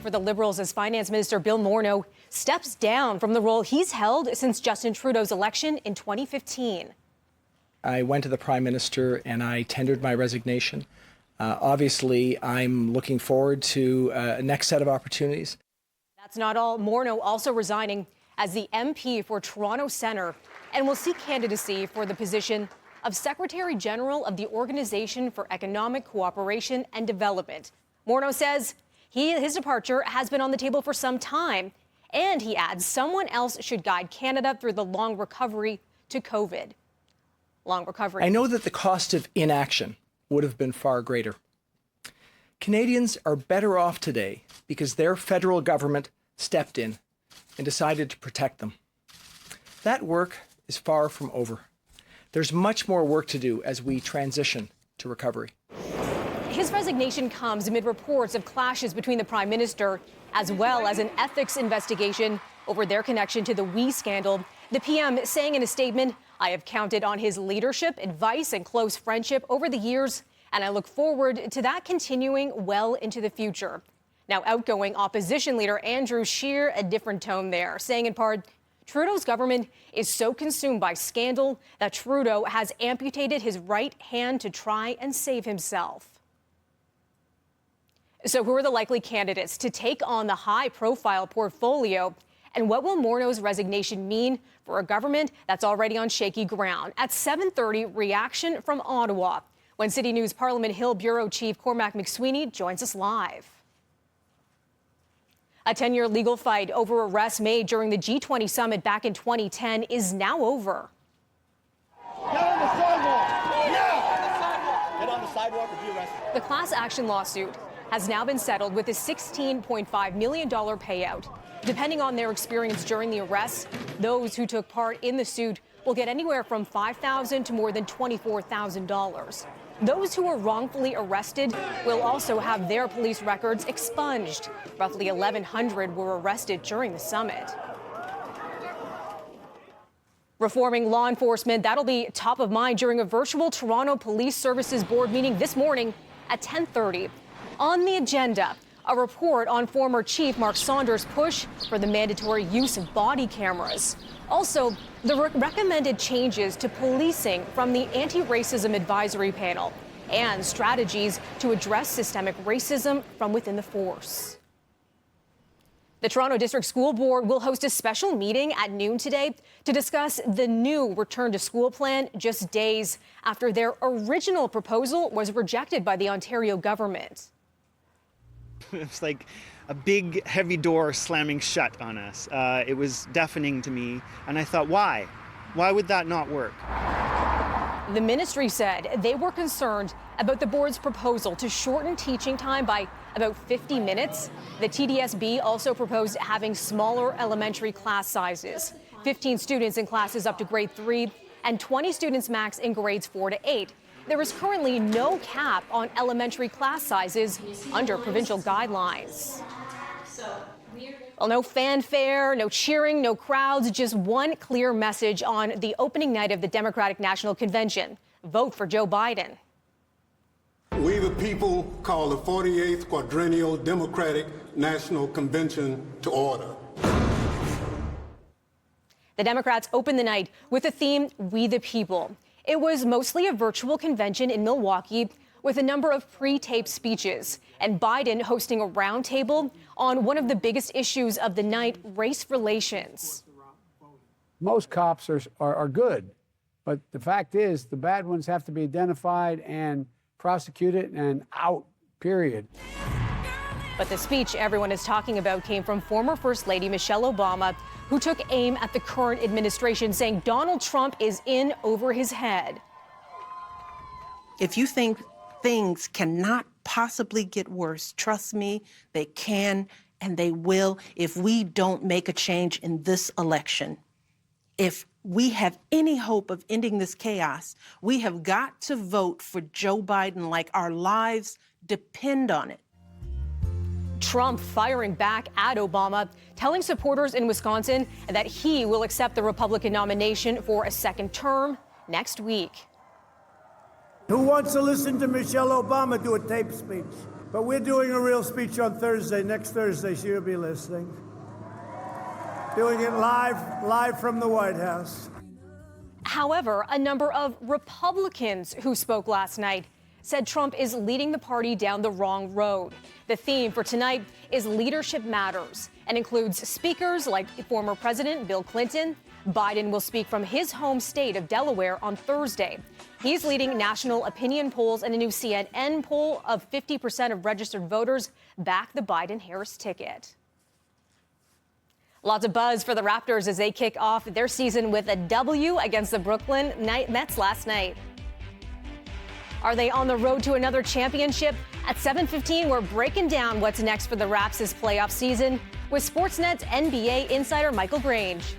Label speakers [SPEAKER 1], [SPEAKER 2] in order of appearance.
[SPEAKER 1] for the Liberals as Finance Minister Bill Morneau steps down from the role he's held since Justin Trudeau's election in 2015.
[SPEAKER 2] I went to the Prime Minister and I tendered my resignation. Obviously, I'm looking forward to a next set of opportunities.
[SPEAKER 1] That's not all. Morneau also resigning as the MP for Toronto Centre and will seek candidacy for the position of Secretary General of the Organization for Economic Cooperation and Development. Morneau says his departure has been on the table for some time, and he adds someone else should guide Canada through the long recovery to COVID. Long recovery.
[SPEAKER 2] I know that the cost of inaction would have been far greater. Canadians are better off today because their federal government stepped in and decided to protect them. That work is far from over. There's much more work to do as we transition to recovery.
[SPEAKER 1] His resignation comes amid reports of clashes between the Prime Minister as well as an ethics investigation over their connection to the WE scandal. The PM saying in a statement, "I have counted on his leadership, advice, and close friendship over the years, and I look forward to that continuing well into the future." Now, outgoing opposition leader Andrew Scheer, a different tone there, saying in part, Trudeau's government is so consumed by scandal that Trudeau has amputated his right hand to try and save himself. So who are the likely candidates to take on the high-profile portfolio? And what will Morneau's resignation mean for a government that's already on shaky ground? At 7:30, reaction from Ottawa, when City News Parliament Hill Bureau Chief Cormac McSweeney joins us live. A 10-year legal fight over arrests made during the G20 summit back in 2010 is now over.
[SPEAKER 3] Get on the sidewalk! Yeah! Get on the sidewalk or be arrested.
[SPEAKER 1] The class action lawsuit has now been settled with a $16.5 million payout. Depending on their experience during the arrests, those who took part in the suit will get anywhere from $5,000 to more than $24,000. Those who were wrongfully arrested will also have their police records expunged. Roughly 1,100 were arrested during the summit. Reforming law enforcement, that'll be top of mind during a virtual Toronto Police Services Board meeting this morning at 10:30. On the agenda, a report on former Chief Mark Saunders' push for the mandatory use of body cameras. Also, the recommended changes to policing from the Anti-Racism Advisory Panel and strategies to address systemic racism from within the force. The Toronto District School Board will host a special meeting at noon today to discuss the new return to school plan just days after their original proposal was rejected by the Ontario government.
[SPEAKER 4] It's like a big, heavy door slamming shut on us. It was deafening to me, and I thought, why? Why would that not work?
[SPEAKER 1] The ministry said they were concerned about the board's proposal to shorten teaching time by about 50 minutes. The TDSB also proposed having smaller elementary class sizes, 15 students in classes up to grade 3 and 20 students max in grades 4 to 8. There is currently no cap on elementary class sizes under provincial guidelines. Well, no fanfare, no cheering, no crowds, just one clear message on the opening night of the Democratic National Convention. Vote for Joe Biden.
[SPEAKER 5] We the people call the 48th Quadrennial Democratic National Convention to order.
[SPEAKER 1] The Democrats opened the night with the theme, We the People. It was mostly a virtual convention in Milwaukee with a number of pre-taped speeches, and Biden hosting a roundtable on one of the biggest issues of the night, race relations.
[SPEAKER 6] Most cops are good, but the fact is the bad ones have to be identified and prosecuted and out, period.
[SPEAKER 1] But the speech everyone is talking about came from former First Lady Michelle Obama, who took aim at the current administration, saying Donald Trump is in over his head.
[SPEAKER 7] If you think things cannot possibly get worse, trust me, they can and they will if we don't make a change in this election. If we have any hope of ending this chaos, we have got to vote for Joe Biden like our lives depend on it.
[SPEAKER 1] Trump firing back at Obama, telling supporters in Wisconsin that he will accept the Republican nomination for a second term next week.
[SPEAKER 8] Who wants to listen to Michelle Obama do a tape speech? But we're doing a real speech on Thursday, next Thursday, so you'll be listening. Doing it live from the White House.
[SPEAKER 1] However, a number of Republicans who spoke last night said Trump is leading the party down the wrong road. The theme for tonight is Leadership Matters and includes speakers like former President Bill Clinton. Biden will speak from his home state of Delaware on Thursday. He's leading national opinion polls, and a new CNN poll of 50% of registered voters back the Biden-Harris ticket. Lots of buzz for the Raptors as they kick off their season with a W against the Brooklyn Nets last night. Are they on the road to another championship? At 7:15, we're breaking down what's next for the Raps this playoff season with Sportsnet's NBA insider Michael Grange.